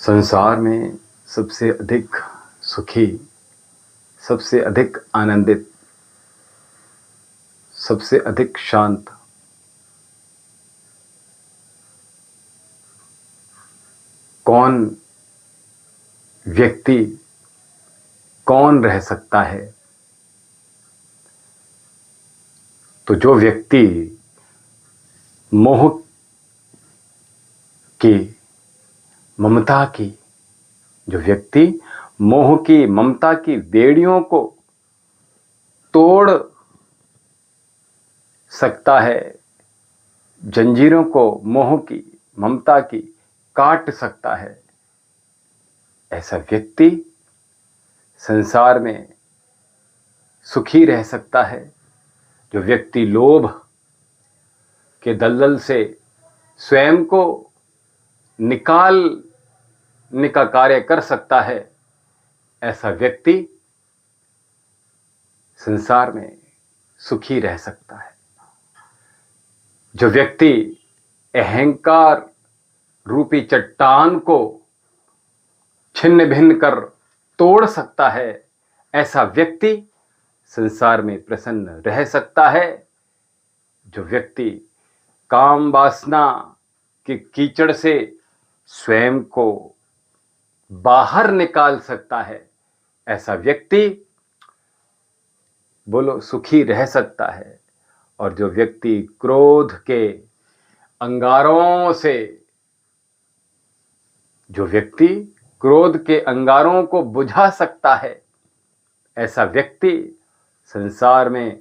संसार में सबसे अधिक सुखी, सबसे अधिक आनंदित, सबसे अधिक शांत कौन व्यक्ति, कौन रह सकता है? तो जो व्यक्ति मोह की, ममता की, जो व्यक्ति मोह की, ममता की बेड़ियों को तोड़ सकता है, जंजीरों को मोह की, ममता की काट सकता है, ऐसा व्यक्ति संसार में सुखी रह सकता है। जो व्यक्ति लोभ के दलदल से स्वयं को निकालने का कार्य कर सकता है, ऐसा व्यक्ति संसार में सुखी रह सकता है। जो व्यक्ति अहंकार रूपी चट्टान को छिन्न भिन्न कर तोड़ सकता है, ऐसा व्यक्ति संसार में प्रसन्न रह सकता है। जो व्यक्ति काम वासना के कीचड़ से स्वयं को बाहर निकाल सकता है, ऐसा व्यक्ति बोलो सुखी रह सकता है। और जो व्यक्ति क्रोध के अंगारों से, जो व्यक्ति क्रोध के अंगारों को बुझा सकता है, ऐसा व्यक्ति संसार में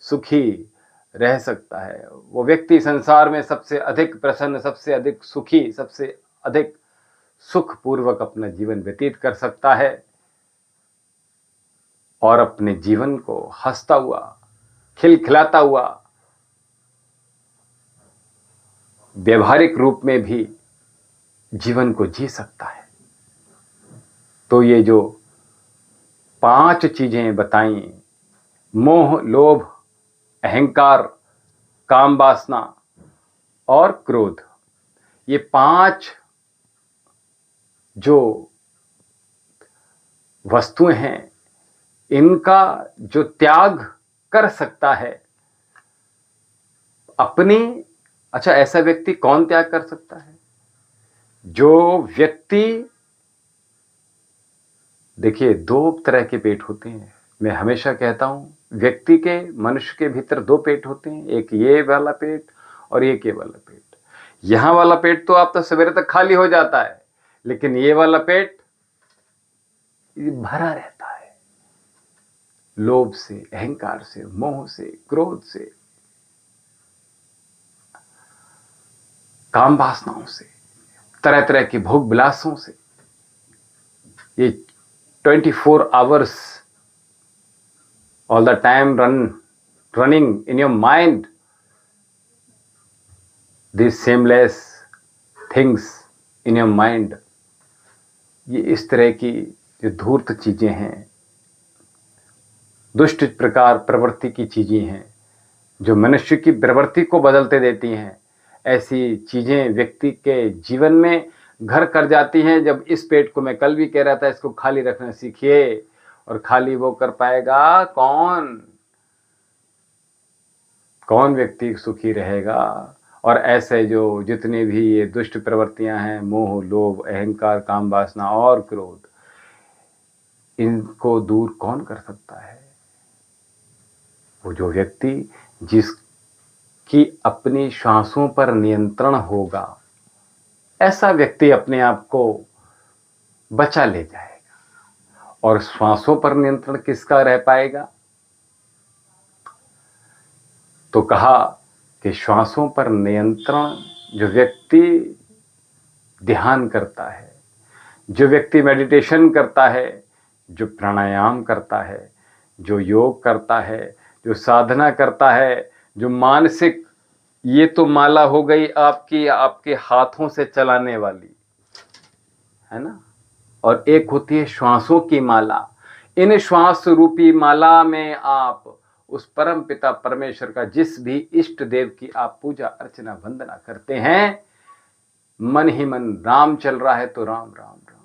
सुखी रह सकता है। वो व्यक्ति संसार में सबसे अधिक प्रसन्न, सबसे अधिक सुखी, सबसे अधिक सुखपूर्वक अपना जीवन व्यतीत कर सकता है और अपने जीवन को हंसता हुआ, खिलखिलाता हुआ, व्यवहारिक रूप में भी जीवन को जी सकता है। तो ये जो 5 चीजें बताई, मोह, लोभ, अहंकार, काम वासना और क्रोध, ये 5 जो वस्तुएं हैं, इनका जो त्याग कर सकता है अपनी, अच्छा ऐसा व्यक्ति कौन त्याग कर सकता है? जो व्यक्ति, देखिए 2 तरह के पेट होते हैं। मैं हमेशा कहता हूं, व्यक्ति के, मनुष्य के भीतर 2 पेट होते हैं, एक ये वाला पेट और एक ये वाला पेट। यहां वाला पेट तो आप तो सवेरे तक खाली हो जाता है, लेकिन ये वाला पेट भरा रहता है लोभ से, अहंकार से, मोह से, क्रोध से, काम वासनाओं से, तरह तरह की भोग विलासों से। ये 24 hours all the time running in your mind these shameless things in your mind। ये इस तरह की जो धूर्त चीजें हैं, दुष्ट प्रकार प्रवृत्ति की चीजें हैं, जो मनुष्य की प्रवृत्ति को बदलते देती हैं, ऐसी चीजें व्यक्ति के जीवन में घर कर जाती हैं। जब इस पेट को, मैं कल भी कह रहा था, इसको खाली रखना सीखिए। और खाली वो कर पाएगा कौन व्यक्ति सुखी रहेगा। और ऐसे जो जितने भी ये दुष्ट प्रवृत्तियां हैं, मोह, लोभ, अहंकार, काम वासना और क्रोध, इनको दूर कौन कर सकता है? वो जो व्यक्ति जिसकी अपनी श्वासों पर नियंत्रण होगा, ऐसा व्यक्ति अपने आप को बचा ले जाएगा। और श्वासों पर नियंत्रण किसका रह पाएगा? तो कहा कि श्वासों पर नियंत्रण जो व्यक्ति ध्यान करता है, जो व्यक्ति मेडिटेशन करता है, जो प्राणायाम करता है, जो योग करता है, जो साधना करता है, जो मानसिक, ये तो माला हो गई आपकी, आपके हाथों से चलाने वाली, है ना, और एक होती है श्वासों की माला। इन श्वास रूपी माला में आप उस परम पिता परमेश्वर का, जिस भी इष्ट देव की आप पूजा अर्चना वंदना करते हैं, मन ही मन राम चल रहा है तो राम राम राम।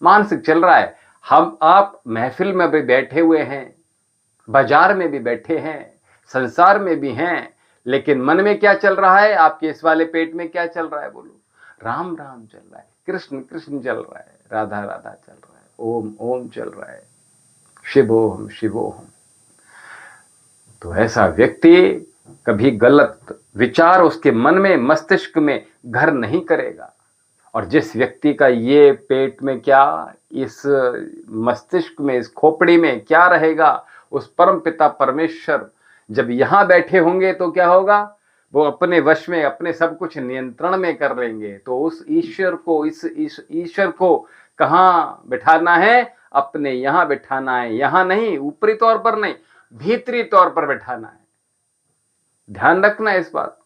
मानसिक चल रहा है। हम आप महफिल में भी बैठे हुए हैं, बाजार में भी बैठे हैं, संसार में भी हैं, लेकिन मन में क्या चल रहा है? आपके इस वाले पेट में क्या चल रहा है? बोलो। राम राम चल रहा है, कृष्ण कृष्ण चल रहा है, राधा राधा चल रहा है, ओम ओम चल रहा है, शिवोहम शिवोहम। तो ऐसा व्यक्ति कभी गलत विचार उसके मन में, मस्तिष्क में घर नहीं करेगा। और जिस व्यक्ति का ये पेट में क्या, इस मस्तिष्क में, इस खोपड़ी में क्या रहेगा, उस परम पिता परमेश्वर जब यहां बैठे होंगे तो क्या होगा? वो अपने वश में, अपने सब कुछ नियंत्रण में कर लेंगे। तो उस ईश्वर को, इस ईश्वर को कहाँ बिठाना है? अपने यहां बिठाना है। यहां नहीं, ऊपरी तौर पर नहीं, भीतरी तौर पर बिठाना है। ध्यान रखना इस बात।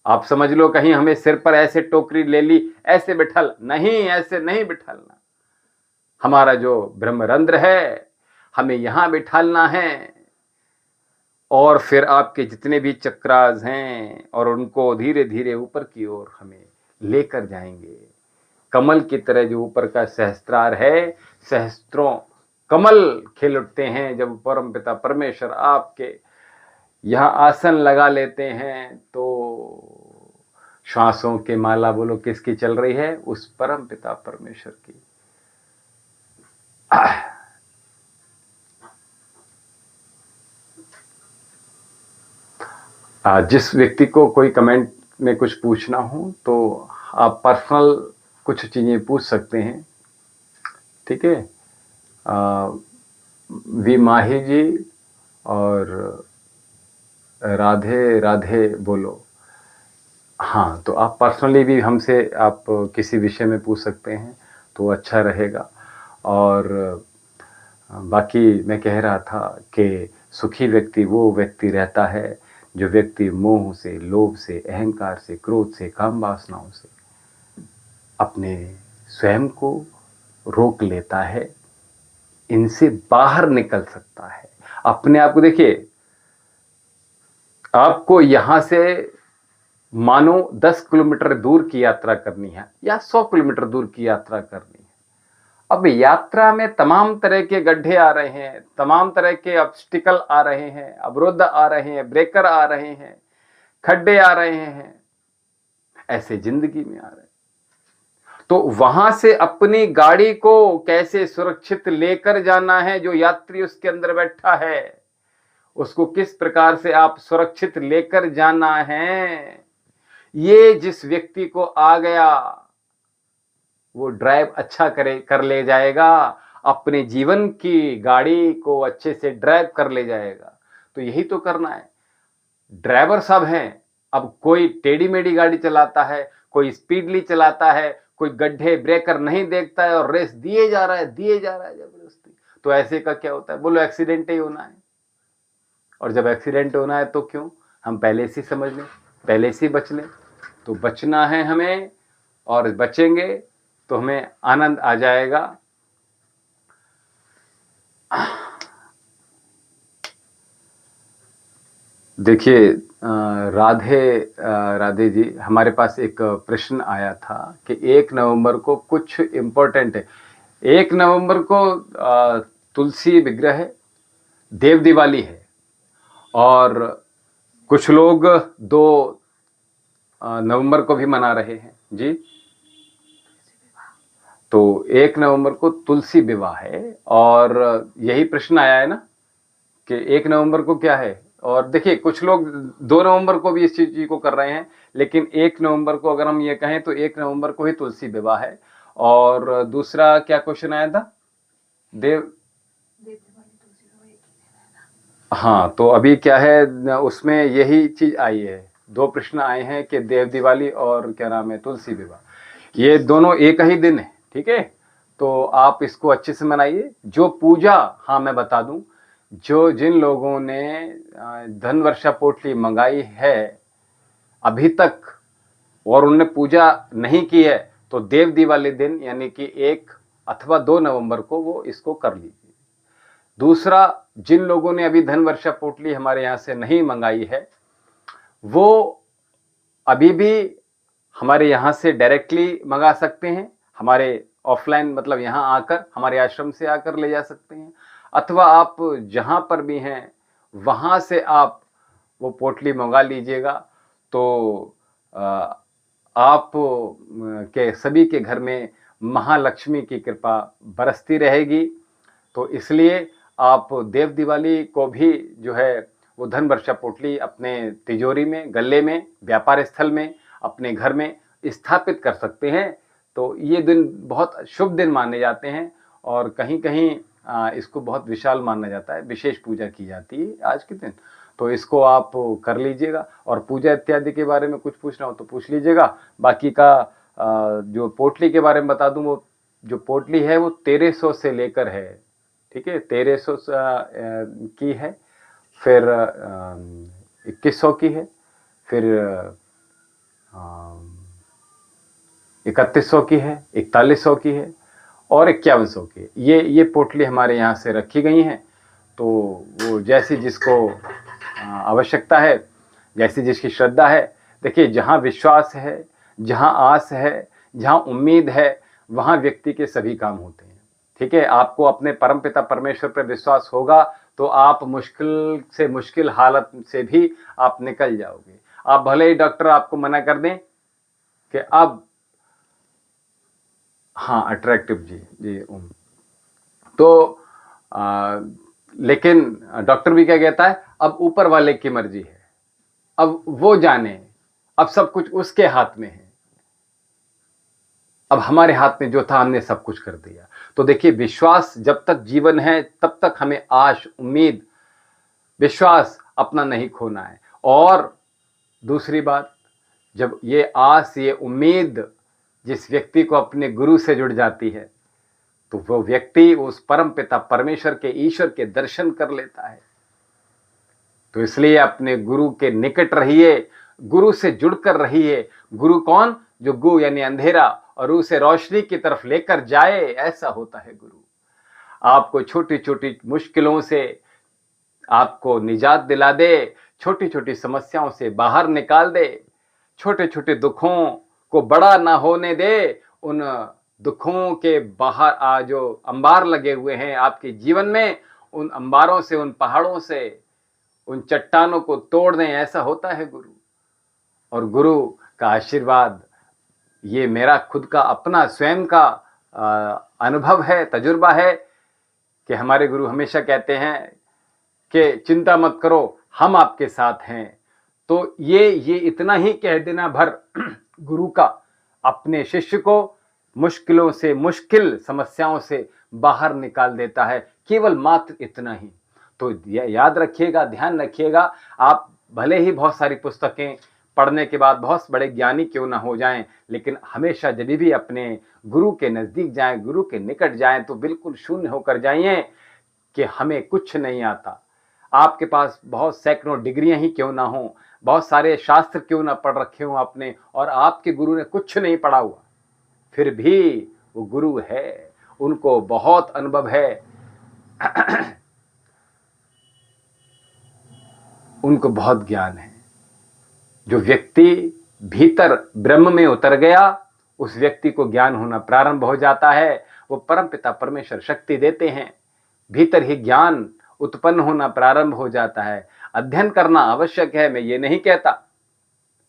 आप समझ लो कहीं हमें सिर पर ऐसे टोकरी ले ली, ऐसे बिठल, नहीं, ऐसे नहीं बिठालना। हमारा जो ब्रह्मरंध्र है, हमें यहां बिठालना है। और फिर आपके जितने भी चक्रास हैं, और उनको धीरे धीरे ऊपर की ओर हमें लेकर जाएंगे। कमल की तरह जो ऊपर का सहस्त्रार है, सहस्त्रों कमल खिल उठते हैं जब परम पिता परमेश्वर आपके यहां आसन लगा लेते हैं। तो श्वासों के माला बोलो किसकी चल रही है? उस परम पिता परमेश्वर की। जिस व्यक्ति को कोई कमेंट में कुछ पूछना हो तो आप पर्सनल कुछ चीजें पूछ सकते हैं, ठीक है। वी माही जी और राधे राधे बोलो। हाँ, तो आप पर्सनली भी हमसे आप किसी विषय में पूछ सकते हैं तो अच्छा रहेगा। और बाकी मैं कह रहा था कि सुखी व्यक्ति वो व्यक्ति रहता है जो व्यक्ति मोह से, लोभ से, अहंकार से, क्रोध से, काम वासनाओं से अपने स्वयं को रोक लेता है, इनसे बाहर निकल सकता है। अपने आप को देखिए, आपको यहां से मानो 10 किलोमीटर दूर की यात्रा करनी है या 100 किलोमीटर दूर की यात्रा करनी है। अब यात्रा में तमाम तरह के गड्ढे आ रहे हैं, तमाम तरह के ऑब्स्टिकल आ रहे हैं, अवरोध आ रहे हैं, ब्रेकर आ रहे हैं, खड्डे आ रहे हैं, ऐसे जिंदगी में आ रहे हैं। तो वहां से अपनी गाड़ी को कैसे सुरक्षित लेकर जाना है, जो यात्री उसके अंदर बैठा है उसको किस प्रकार से आप सुरक्षित लेकर जाना है, ये जिस व्यक्ति को आ गया वो ड्राइव अच्छा कर ले जाएगा, अपने जीवन की गाड़ी को अच्छे से ड्राइव कर ले जाएगा। तो यही तो करना है। ड्राइवर सब हैं, अब कोई टेढ़ी मेढ़ी गाड़ी चलाता है, कोई स्पीडली चलाता है, कोई गड्ढे ब्रेकर नहीं देखता है और रेस दिए जा रहा है जबरदस्ती। तो ऐसे का क्या होता है? बोलो एक्सीडेंट ही होना है। और जब एक्सीडेंट होना है तो क्यों? हम पहले से समझ लें, पहले से बच लें। तो बचना है हमें, और बचेंगे तो हमें आनंद आ जाएगा। देखिए राधे जी, हमारे पास एक प्रश्न आया था कि 1 नवंबर को कुछ इम्पोर्टेंट है। 1 नवंबर को तुलसी विग्रह है, देव दिवाली है, और कुछ लोग 2 नवंबर को भी मना रहे हैं जी। तो 1 नवंबर को तुलसी विवाह है, और यही प्रश्न आया है ना कि 1 नवंबर को क्या है। और देखिए कुछ लोग 2 नवंबर को भी इस चीज को कर रहे हैं, लेकिन 1 नवंबर को अगर हम ये कहें तो 1 नवंबर को ही तुलसी विवाह है। और दूसरा क्या क्वेश्चन आया था? देव हाँ, तो अभी क्या है उसमें यही चीज आई है, 2 प्रश्न आए हैं कि देव दिवाली और क्या नाम है तुलसी विवाह, ये दोनों एक ही दिन है, ठीक है। तो आप इसको अच्छे से मनाइए। जो पूजा, हाँ मैं बता दूं, जो जिन लोगों ने धन वर्षा पोटली मंगाई है अभी तक और उनने पूजा नहीं की है, तो देव दिवाली दिन यानी कि 1 अथवा 2 नवंबर को वो इसको कर लीजिए। दूसरा, जिन लोगों ने अभी धन वर्षा पोटली हमारे यहाँ से नहीं मंगाई है, वो अभी भी हमारे यहाँ से डायरेक्टली मंगा सकते हैं। हमारे ऑफलाइन मतलब यहाँ आकर, हमारे आश्रम से आकर ले जा सकते हैं, अथवा आप जहाँ पर भी हैं वहाँ से आप वो पोटली मंगा लीजिएगा। तो आप के सभी के घर में महालक्ष्मी की कृपा बरसती रहेगी। तो इसलिए आप देव दिवाली को भी जो है वो धन वर्षा पोटली अपने तिजोरी में, गले में, व्यापार स्थल में, अपने घर में स्थापित कर सकते हैं। तो ये दिन बहुत शुभ दिन माने जाते हैं और कहीं कहीं इसको बहुत विशाल माना जाता है, विशेष पूजा की जाती है आज के दिन। तो इसको आप कर लीजिएगा और पूजा इत्यादि के बारे में कुछ पूछना हो तो पूछ लीजिएगा। बाकी का जो पोटली के बारे में बता दूं, वो जो पोटली है वो 1300 से लेकर है, ठीक है, 1300 की है, फिर 2100 की है, फिर 3100 की है, 4100 की है और 5100 की है। ये पोटली हमारे यहाँ से रखी गई हैं। तो वो जैसी जिसको आवश्यकता है, जैसी जिसकी श्रद्धा है। देखिए, जहाँ विश्वास है, जहाँ आस है, जहाँ उम्मीद है, वहाँ व्यक्ति के सभी काम होते हैं, ठीक है। आपको अपने परमपिता परमेश्वर पर विश्वास होगा तो आप मुश्किल से मुश्किल हालत से भी आप निकल जाओगे। आप भले ही डॉक्टर आपको मना कर दें कि अब, हाँ अट्रैक्टिव जी तो लेकिन डॉक्टर भी क्या कहता है, अब ऊपर वाले की मर्जी है, अब वो जाने, अब सब कुछ उसके हाथ में है, अब हमारे हाथ में जो था हमने सब कुछ कर दिया। तो देखिए, विश्वास जब तक जीवन है तब तक हमें आश, उम्मीद, विश्वास अपना नहीं खोना है। और दूसरी बात, जब ये आस, ये उम्मीद जिस व्यक्ति को अपने गुरु से जुड़ जाती है तो वो व्यक्ति उस परम पिता परमेश्वर के, ईश्वर के दर्शन कर लेता है। तो इसलिए अपने गुरु के निकट रहिए, गुरु से जुड़कर रहिए। गुरु कौन? जो गु यानी अंधेरा और रू से रोशनी की तरफ लेकर जाए, ऐसा होता है गुरु। आपको छोटी छोटी मुश्किलों से आपको निजात दिला दे, छोटी छोटी समस्याओं से बाहर निकाल दे, छोटे छोटे दुखों को बड़ा ना होने दे। उन दुखों के बाहर जो अंबार लगे हुए हैं आपके जीवन में, उन अंबारों से, उन पहाड़ों से, उन चट्टानों को तोड़ दें, ऐसा होता है गुरु। और गुरु का आशीर्वाद, ये मेरा खुद का अपना स्वयं का अनुभव है, तजुर्बा है कि हमारे गुरु हमेशा कहते हैं कि चिंता मत करो, हम आपके साथ हैं। तो ये इतना ही कह देना भर गुरु का अपने शिष्य को मुश्किलों से, मुश्किल समस्याओं से बाहर निकाल देता है, केवल मात्र इतना ही। तो याद रखिएगा, ध्यान रखिएगा, आप भले ही बहुत सारी पुस्तकें पढ़ने के बाद बहुत बड़े ज्ञानी क्यों ना हो जाएं, लेकिन हमेशा जब भी अपने गुरु के नज़दीक जाएं, गुरु के निकट जाएं, तो बिल्कुल शून्य होकर जाइए कि हमें कुछ नहीं आता। आपके पास बहुत सैकड़ों डिग्रियां ही क्यों ना हो, बहुत सारे शास्त्र क्यों ना पढ़ रखे हो आपने, और आपके गुरु ने कुछ नहीं पढ़ा हुआ, फिर भी वो गुरु है, उनको बहुत अनुभव है उनको बहुत ज्ञान है। जो व्यक्ति भीतर ब्रह्म में उतर गया, उस व्यक्ति को ज्ञान होना प्रारंभ हो जाता है। वो परमपिता परमेश्वर शक्ति देते हैं, भीतर ही ज्ञान उत्पन्न होना प्रारंभ हो जाता है। अध्ययन करना आवश्यक है, मैं ये नहीं कहता,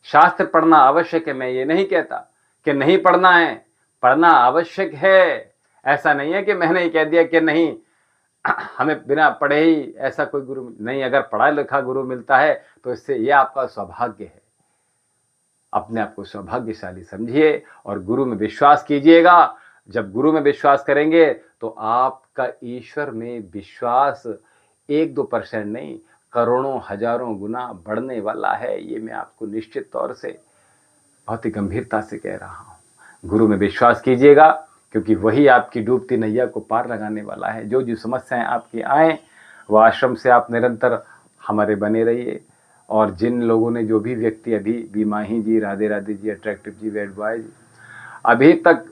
शास्त्र पढ़ना आवश्यक है, मैं ये नहीं कहता कि नहीं पढ़ना है, पढ़ना आवश्यक है। ऐसा नहीं है कि मैंने ये कह दिया कि नहीं, हमें बिना पढ़े ही ऐसा कोई गुरु नहीं। अगर पढ़ा लिखा गुरु मिलता है तो इससे ये आपका सौभाग्य है। अपने आप को सौभाग्यशाली समझिए और गुरु में विश्वास कीजिएगा। जब गुरु में विश्वास करेंगे तो आपका ईश्वर में विश्वास 1-2% नहीं, करोड़ों हजारों गुना बढ़ने वाला है। ये मैं आपको निश्चित तौर से बहुत ही गंभीरता से कह रहा हूँ। गुरु में विश्वास कीजिएगा, क्योंकि वही आपकी डूबती नैया को पार लगाने वाला है। जो समस्याएं आपकी आए, वह आश्रम से आप निरंतर हमारे बने रहिए। और जिन लोगों ने, जो भी व्यक्ति अभी भी, माही जी, राधे राधे जी, अट्रैक्टिव जी, वेड बॉय जी, अभी तक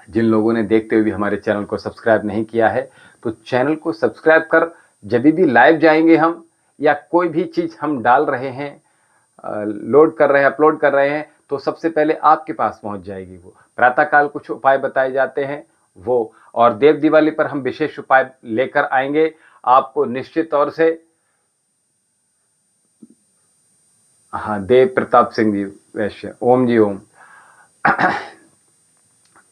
जिन लोगों ने देखते हुए भी हमारे चैनल को सब्सक्राइब नहीं किया है, तो चैनल को सब्सक्राइब कर, जब भी लाइव जाएंगे हम या कोई भी चीज़ हम डाल रहे हैं, लोड कर रहे हैं, अपलोड कर रहे हैं, तो सबसे पहले आपके पास पहुंच जाएगी वो। प्रातःकाल कुछ उपाय बताए जाते हैं वो, और देव दिवाली पर हम विशेष उपाय लेकर आएंगे आपको निश्चित तौर से। हाँ, देव प्रताप सिंह जी वैश्य, ओम जी ओम।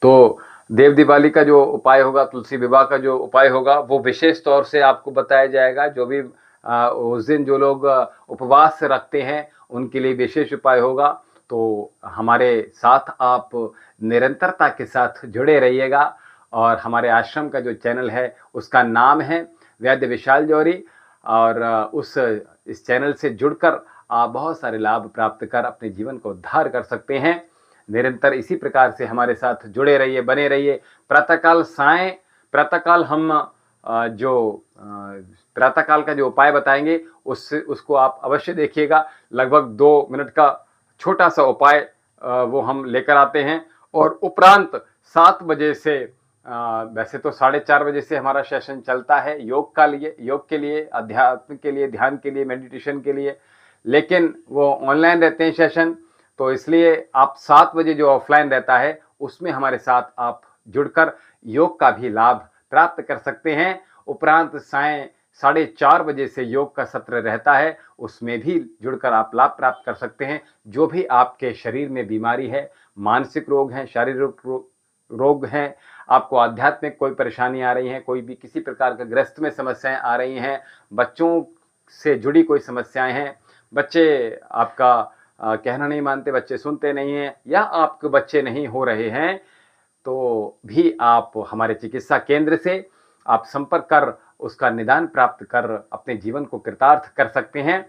तो देव दिवाली का जो उपाय होगा, तुलसी विवाह का जो उपाय होगा, वो विशेष तौर से आपको बताया जाएगा। जो भी उस दिन जो लोग उपवास रखते हैं उनके लिए विशेष उपाय होगा। तो हमारे साथ आप निरंतरता के साथ जुड़े रहिएगा। और हमारे आश्रम का जो चैनल है उसका नाम है वैद्य विशाल जौहरी, और इस चैनल से जुड़कर आप बहुत सारे लाभ प्राप्त कर अपने जीवन को उद्धार कर सकते हैं। निरंतर इसी प्रकार से हमारे साथ जुड़े रहिए, बने रहिए। प्रातःकाल हम प्रातःकाल का जो उपाय बताएंगे उसको आप अवश्य देखिएगा। लगभग 2 मिनट का छोटा सा उपाय वो हम लेकर आते हैं। और उपरांत 7 बजे से वैसे तो 4:30 बजे से हमारा सेशन चलता है योग के लिए, अध्यात्म के लिए, ध्यान के लिए, मेडिटेशन के लिए, लेकिन वो ऑनलाइन रहते हैं सेशन। तो इसलिए आप 7 बजे जो ऑफलाइन रहता है उसमें हमारे साथ आप जुड़कर योग का भी लाभ प्राप्त कर सकते हैं। उपरांत 4:30 बजे से योग का सत्र रहता है, उसमें भी जुड़कर आप लाभ प्राप्त कर सकते हैं। जो भी आपके शरीर में बीमारी है, मानसिक रोग हैं, शारीरिक रोग हैं, आपको आध्यात्मिक कोई परेशानी आ रही है, कोई भी किसी प्रकार का ग्रस्त में समस्याएं आ रही हैं, बच्चों से जुड़ी कोई समस्याएं हैं, बच्चे आपका कहना नहीं मानते, बच्चे सुनते नहीं हैं, या आपके बच्चे नहीं हो रहे हैं, तो भी आप हमारे चिकित्सा केंद्र से आप संपर्क कर उसका निदान प्राप्त कर अपने जीवन को कृतार्थ कर सकते हैं।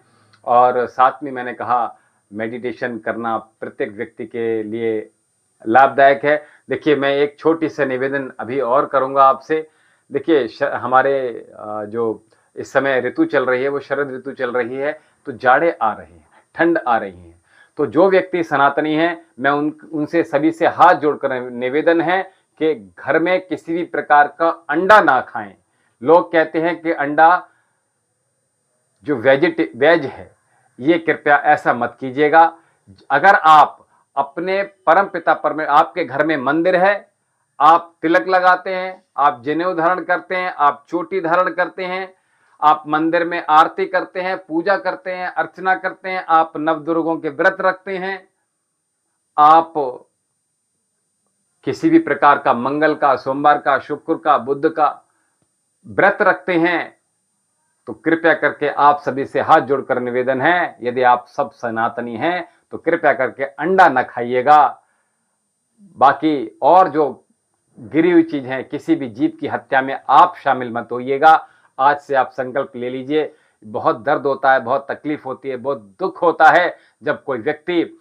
और साथ में मैंने कहा मेडिटेशन करना प्रत्येक व्यक्ति के लिए लाभदायक है। देखिए, मैं एक छोटी सी निवेदन अभी और करूंगा आपसे। देखिए, हमारे जो इस समय ऋतु चल रही है वो शरद ऋतु चल रही है, तो जाड़े आ रहे हैं, ठंड आ रही है। तो जो व्यक्ति सनातनी हैं, मैं उनसे सभी से हाथ जोड़कर निवेदन है कि घर में किसी भी प्रकार का अंडा ना खाएं। लोग कहते हैं कि अंडा जो वेज है, ये कृपया ऐसा मत कीजिएगा। अगर आप अपने परम पिता आपके घर में मंदिर है, आप तिलक लगाते हैं, आप जनेऊ धारण करते हैं, आप चोटी धारण करते हैं, आप मंदिर में आरती करते हैं, पूजा करते हैं, अर्चना करते हैं, आप नवदुर्गों के व्रत रखते हैं, आप किसी भी प्रकार का मंगल का, सोमवार का, शुक्र का, बुध का व्रत रखते हैं, तो कृपया करके आप सभी से हाथ जोड़कर निवेदन है, यदि आप सब सनातनी हैं तो कृपया करके अंडा न खाइएगा। बाकी और जो गिरी हुई चीज है, किसी भी जीव की हत्या में आप शामिल मत होइएगा। आज से आप संकल्प ले लीजिए। बहुत दर्द होता है, बहुत तकलीफ होती है, बहुत दुख होता है जब कोई व्यक्ति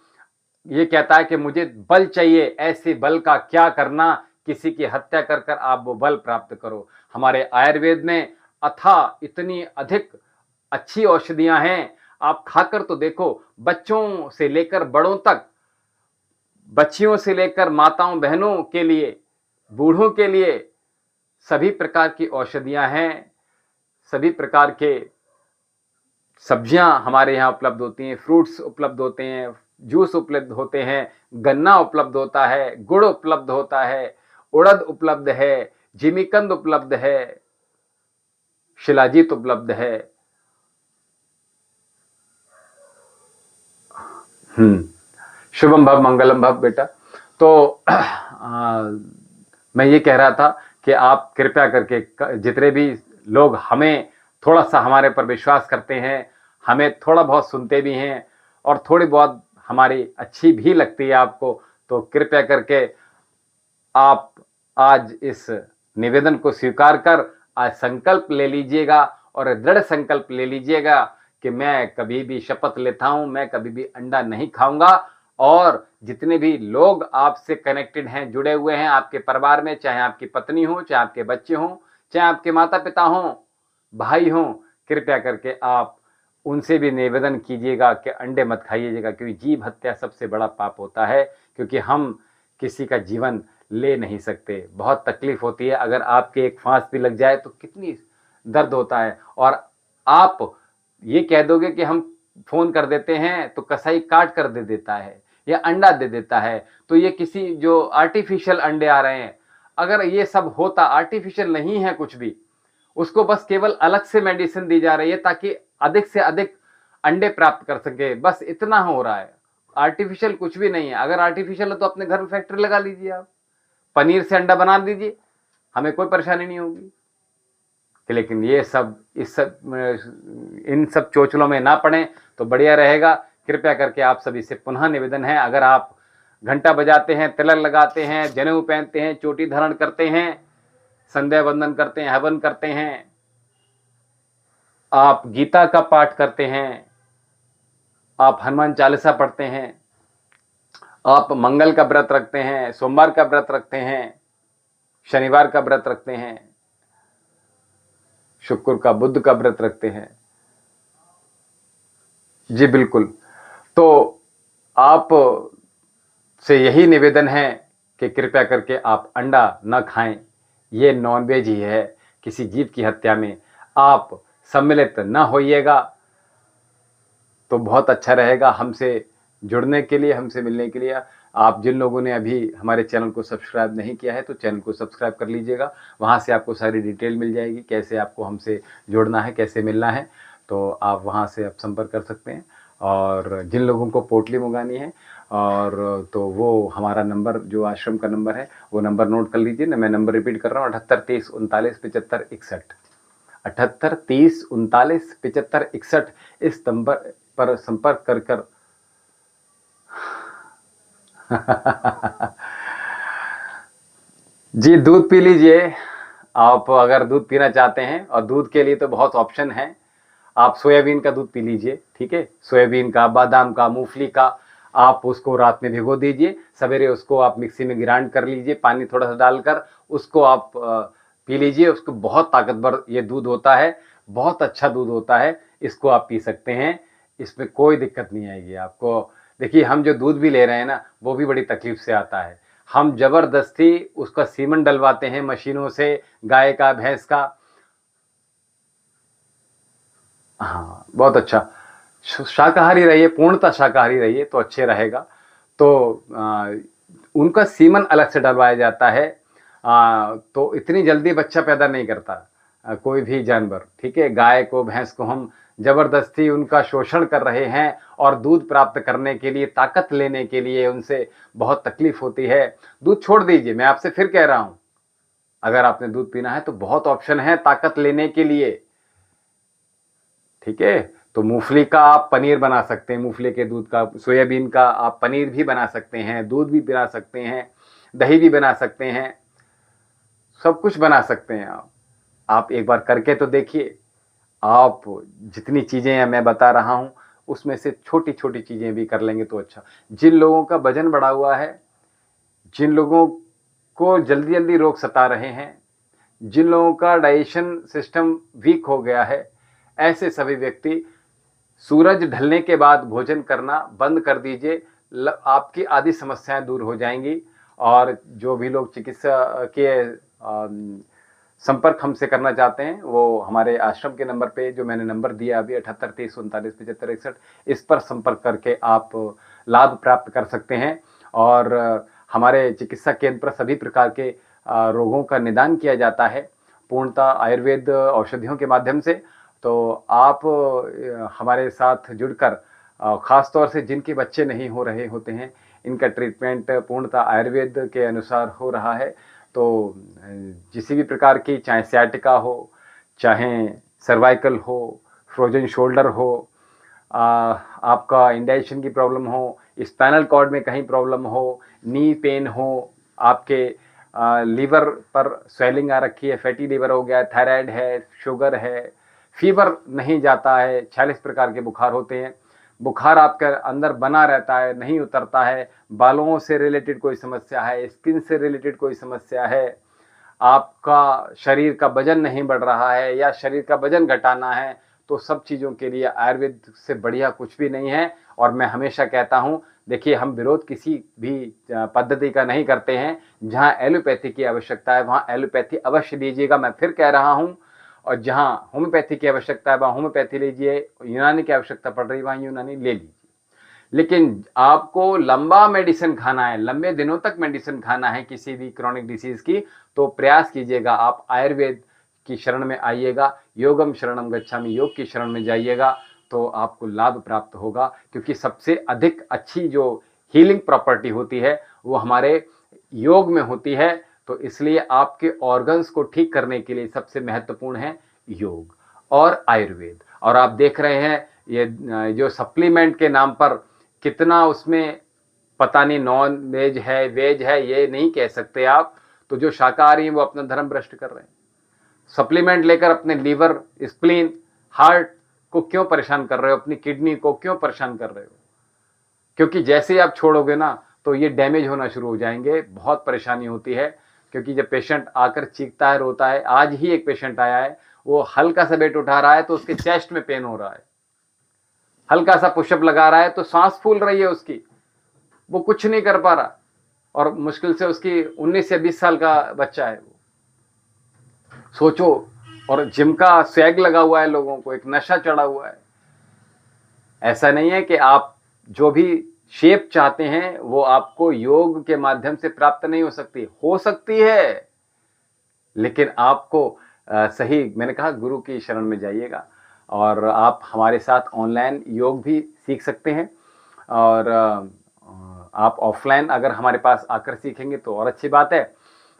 ये कहता है कि मुझे बल चाहिए। ऐसे बल का क्या करना, किसी की हत्या कर कर आप वो बल प्राप्त करो। हमारे आयुर्वेद में इतनी अधिक अच्छी औषधियां हैं, आप खाकर तो देखो। बच्चों से लेकर बड़ों तक, बच्चियों से लेकर माताओं बहनों के लिए, बूढ़ों के लिए सभी प्रकार की औषधियां हैं। सभी प्रकार के सब्जियां हमारे यहाँ उपलब्ध होती हैं, फ्रूट्स उपलब्ध होते हैं, जूस उपलब्ध होते हैं, गन्ना उपलब्ध होता है, गुड़ उपलब्ध होता है, उड़द उपलब्ध है, जिमीकंद उपलब्ध है, शिलाजीत उपलब्ध है। शुभम भव मंगलम भव बेटा। तो मैं ये कह रहा था कि आप कृपया करके जितने भी लोग हमें थोड़ा सा हमारे पर विश्वास करते हैं, हमें थोड़ा बहुत सुनते भी हैं और थोड़ी बहुत हमारी अच्छी भी लगती है आपको, तो कृपया करके आप आज इस निवेदन को स्वीकार कर आज संकल्प ले लीजिएगा और दृढ़ संकल्प ले लीजिएगा कि मैं कभी भी शपथ लेता हूं, मैं कभी भी अंडा नहीं खाऊंगा। और जितने भी लोग आपसे कनेक्टेड हैं, जुड़े हुए हैं आपके परिवार में, चाहे आपकी पत्नी हो, चाहे आपके बच्चे हों, चाहे आपके माता पिता हों, भाई हों, कृपया करके आप उनसे भी निवेदन कीजिएगा कि अंडे मत खाइएगा, क्योंकि जीव हत्या सबसे बड़ा पाप होता है। क्योंकि हम किसी का जीवन ले नहीं सकते, बहुत तकलीफ होती है। अगर आपके एक फांस भी लग जाए तो कितनी दर्द होता है। और आप ये कह दोगे कि हम फोन कर देते हैं तो कसाई काट कर दे देता है, या अंडा दे देता है। तो ये किसी जो आर्टिफिशियल अंडे आ रहे हैं, अगर ये सब होता, आर्टिफिशियल नहीं है कुछ भी, उसको बस केवल अलग से मेडिसिन दी जा रही है ताकि अधिक से अधिक अंडे प्राप्त कर सके, बस इतना हो रहा है। आर्टिफिशियल कुछ भी नहीं है। अगर आर्टिफिशियल है तो अपने घर में फैक्ट्री लगा लीजिए, आप पनीर से अंडा बना दीजिए, हमें कोई परेशानी नहीं होगी। लेकिन ये सब इन सब चोचलों में ना पड़े तो बढ़िया रहेगा। कृपया करके आप सभी से पुनः निवेदन है, अगर आप घंटा बजाते हैं, तिलक लगाते हैं, जनेऊ पहनते हैं, चोटी धारण करते हैं, संध्या वंदन करते हैं, हवन करते हैं, आप गीता का पाठ करते हैं, आप हनुमान चालीसा पढ़ते हैं, आप मंगल का व्रत रखते हैं, सोमवार का व्रत रखते हैं, शनिवार का व्रत रखते हैं, शुक्र का, बुध का व्रत रखते हैं, जी बिल्कुल, तो आप से यही निवेदन है कि कृपया करके आप अंडा न खाएं। ये नॉनवेज ही है, किसी जीव की हत्या में आप सम्मिलित न होइएगा तो बहुत अच्छा रहेगा। हमसे जुड़ने के लिए, हमसे मिलने के लिए आप जिन लोगों ने अभी हमारे चैनल को सब्सक्राइब नहीं किया है तो चैनल को सब्सक्राइब कर लीजिएगा। वहाँ से आपको सारी डिटेल मिल जाएगी, कैसे आपको हमसे जुड़ना है, कैसे मिलना है, तो आप वहाँ से आप संपर्क कर सकते हैं। और जिन लोगों को पोटली मंगानी है और तो वो हमारा नंबर, जो आश्रम का नंबर है, वो नंबर नोट कर लीजिए ना। मैं नंबर रिपीट कर रहा हूँ, 78 30 39 75 61, 78 30 39 75 61। इस नंबर पर संपर्क कर कर जी दूध पी लीजिए। आप अगर दूध पीना चाहते हैं, और दूध के लिए तो बहुत ऑप्शन है, आप सोयाबीन का दूध पी लीजिए, ठीक है, सोयाबीन का, बादाम का, मूंगफली का। आप उसको रात में भिगो दीजिए, सवेरे उसको आप मिक्सी में ग्राइंड कर लीजिए, पानी थोड़ा सा डालकर उसको आप पी लीजिए। उसको बहुत ताकतवर ये दूध होता है, बहुत अच्छा दूध होता है, इसको आप पी सकते हैं, इसमें कोई दिक्कत नहीं आएगी आपको। देखिए, हम जो दूध भी ले रहे हैं ना, वो भी बड़ी तकलीफ से आता है। हम जबरदस्ती उसका सीमन डलवाते हैं मशीनों से, गाय का, भैंस का। हाँ, बहुत अच्छा। शाकाहारी रहिए, पूर्णतः शाकाहारी रहिए तो अच्छे रहेगा। तो उनका सीमन अलग से डलवाया जाता है। तो इतनी जल्दी बच्चा पैदा नहीं करता कोई भी जानवर, ठीक है। गाय को, भैंस को हम जबरदस्ती उनका शोषण कर रहे हैं और दूध प्राप्त करने के लिए, ताकत लेने के लिए उनसे बहुत तकलीफ होती है। दूध छोड़ दीजिए, मैं आपसे फिर कह रहा हूं, अगर आपने दूध पीना है तो बहुत ऑप्शन है ताकत लेने के लिए, ठीक है। तो मूंगफली का आप पनीर बना सकते हैं, मूंगफली के दूध का, सोयाबीन का आप पनीर भी बना सकते हैं, दूध भी बना सकते हैं, दही भी बना सकते हैं, सब कुछ बना सकते हैं आप एक बार करके तो देखिए। आप जितनी चीज़ें मैं बता रहा हूँ उसमें से छोटी छोटी चीज़ें भी कर लेंगे तो अच्छा। जिन लोगों का वजन बढ़ा हुआ है, जिन लोगों को जल्दी जल्दी रोग सता रहे हैं, जिन लोगों का डाइजेशन सिस्टम वीक हो गया है, ऐसे सभी व्यक्ति सूरज ढलने के बाद भोजन करना बंद कर दीजिए। आपकी आधी समस्याएं दूर हो जाएंगी। और जो भी लोग चिकित्सा के संपर्क हमसे करना चाहते हैं, वो हमारे आश्रम के नंबर पे, जो मैंने नंबर दिया अभी, 78 30 39 75 61, इस पर संपर्क करके आप लाभ प्राप्त कर सकते हैं। और हमारे चिकित्सा केंद्र पर सभी प्रकार के रोगों का निदान किया जाता है, पूर्णतः आयुर्वेद औषधियों के माध्यम से। तो आप हमारे साथ जुड़कर, ख़ास तौर से जिनके बच्चे नहीं हो रहे होते हैं, इनका ट्रीटमेंट पूर्णतः आयुर्वेद के अनुसार हो रहा है। तो किसी भी प्रकार की, चाहे सियाटिका हो, चाहे सर्वाइकल हो, फ्रोजन शोल्डर हो, आपका इंडाइजेशन की प्रॉब्लम हो, स्पाइनल कॉर्ड में कहीं प्रॉब्लम हो, नी पेन हो, आपके लीवर पर स्वेलिंग आ रखी है, फैटी लीवर हो गया, थायराइड है, शुगर है, फीवर नहीं जाता है, 46 प्रकार के बुखार होते हैं, बुखार आपके अंदर बना रहता है, नहीं उतरता है, बालों से रिलेटेड कोई समस्या है, स्किन से रिलेटेड कोई समस्या है, आपका शरीर का वजन नहीं बढ़ रहा है या शरीर का वजन घटाना है, तो सब चीज़ों के लिए आयुर्वेद से बढ़िया कुछ भी नहीं है। और मैं हमेशा कहता हूँ, देखिए, हम विरोध किसी भी पद्धति का नहीं करते हैं। जहाँ एलोपैथी की आवश्यकता है वहाँ एलोपैथी अवश्य लीजिएगा, मैं फिर कह रहा हूँ। और जहाँ होम्योपैथी की आवश्यकता है वहाँ होम्योपैथी लीजिए, यूनानी की आवश्यकता पड़ रही है वहाँ यूनानी ले लीजिए। लेकिन आपको लंबा मेडिसिन खाना है, लंबे दिनों तक मेडिसिन खाना है किसी भी क्रॉनिक डिसीज की, तो प्रयास कीजिएगा आप आयुर्वेद की शरण में आइएगा, योगम शरणम गच्छामि, योग की शरण में जाइएगा, तो आपको लाभ प्राप्त होगा। क्योंकि सबसे अधिक अच्छी जो हीलिंग प्रॉपर्टी होती है वो हमारे योग में होती है। तो इसलिए आपके ऑर्गन्स को ठीक करने के लिए सबसे महत्वपूर्ण है योग और आयुर्वेद। और आप देख रहे हैं ये जो सप्लीमेंट के नाम पर कितना उसमें पता नहीं नॉन वेज है वेज है ये नहीं कह सकते आप, तो जो शाकाहारी हैं वो अपना धर्म भ्रष्ट कर रहे हैं। सप्लीमेंट लेकर अपने लीवर, स्प्लीन, हार्ट को क्यों परेशान कर रहे हो, अपनी किडनी को क्यों परेशान कर रहे हो? क्योंकि जैसे ही आप छोड़ोगे ना तो ये डैमेज होना शुरू हो जाएंगे, बहुत परेशानी होती है। क्योंकि जब पेशेंट आकर चीखता है, रोता है, आज ही एक पेशेंट आया है, वो हल्का सा वेट उठा रहा है तो उसके चेस्ट में पेन हो रहा है, हल्का सा पुशअप लगा रहा है तो सांस फूल रही है उसकी, वो कुछ नहीं कर पा रहा, और मुश्किल से उसकी 19 या 20 साल का बच्चा है वो। सोचो, और जिम का स्वैग लगा हुआ है, लोगों को एक नशा चढ़ा हुआ है। ऐसा नहीं है कि आप जो भी शेप चाहते हैं वो आपको योग के माध्यम से प्राप्त नहीं हो सकती है, लेकिन आपको सही, मैंने कहा गुरु की शरण में जाइएगा, और आप हमारे साथ ऑनलाइन योग भी सीख सकते हैं, और आप ऑफलाइन अगर हमारे पास आकर सीखेंगे तो और अच्छी बात है।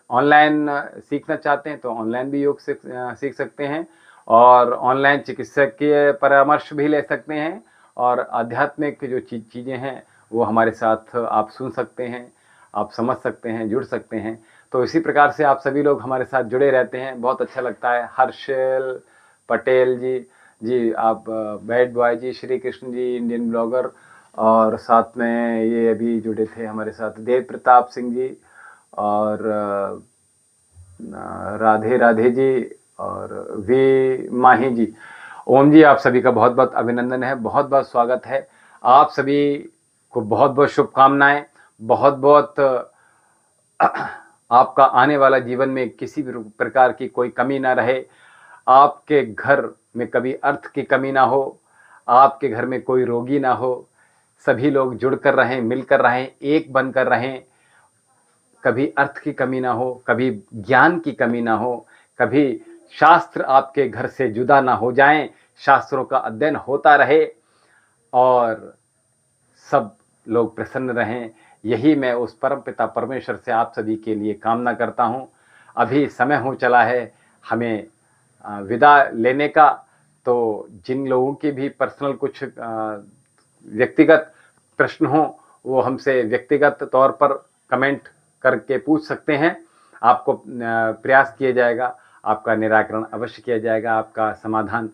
ऑनलाइन सीखना चाहते हैं तो ऑनलाइन भी योग सीख सकते हैं, और ऑनलाइन चिकित्सकीय परामर्श भी ले सकते हैं, और आध्यात्मिक जो चीज़ें हैं वो हमारे साथ आप सुन सकते हैं, आप समझ सकते हैं, जुड़ सकते हैं। तो इसी प्रकार से आप सभी लोग हमारे साथ जुड़े रहते हैं, बहुत अच्छा लगता है। हर्षल पटेल जी आप बैड बॉय जी, श्री कृष्ण जी इंडियन ब्लॉगर, और साथ में ये अभी जुड़े थे हमारे साथ देव प्रताप सिंह जी, और राधे राधे जी, और वी माही जी। ओम जी, आप सभी का बहुत बहुत अभिनंदन है, बहुत बहुत स्वागत है। आप सभी को बहुत बहुत शुभकामनाएं, बहुत बहुत आपका आने वाला जीवन में किसी भी प्रकार की कोई कमी ना रहे, आपके घर में कभी अर्थ की कमी ना हो, आपके घर में कोई रोगी ना हो, सभी लोग जुड़कर रहें, मिलकर रहें, एक बनकर रहें, कभी अर्थ की कमी ना हो, कभी ज्ञान की कमी ना हो, कभी शास्त्र आपके घर से जुदा ना हो जाएं, शास्त्रों का अध्ययन होता रहे और सब लोग प्रसन्न रहें। यही मैं उस परमपिता परमेश्वर से आप सभी के लिए कामना करता हूं। अभी समय हो चला है हमें विदा लेने का, तो जिन लोगों की भी पर्सनल कुछ व्यक्तिगत प्रश्न हो वो हमसे व्यक्तिगत तौर पर कमेंट करके पूछ सकते हैं। आपको प्रयास किया जाएगा, आपका निराकरण अवश्य किया जाएगा, आपका समाधान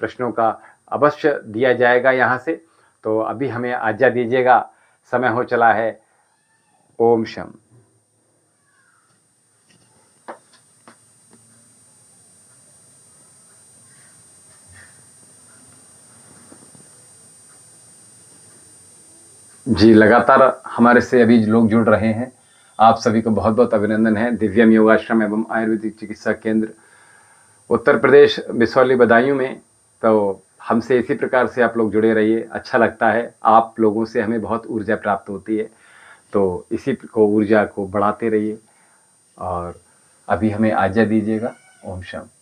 प्रश्नों का अवश्य दिया जाएगा यहाँ से। तो अभी हमें आज्ञा दीजिएगा, समय हो चला है। ओम शम। जी, लगातार हमारे से अभी लोग जुड़ रहे हैं, आप सभी को बहुत बहुत अभिनंदन है। दिव्यम योगाश्रम एवं आयुर्वेदिक चिकित्सा केंद्र उत्तर प्रदेश बिसौली बदायूं में, तो हमसे इसी प्रकार से आप लोग जुड़े रहिए। अच्छा लगता है, आप लोगों से हमें बहुत ऊर्जा प्राप्त होती है, तो इसी को ऊर्जा को बढ़ाते रहिए, और अभी हमें आज्ञा दीजिएगा। ओम शांति।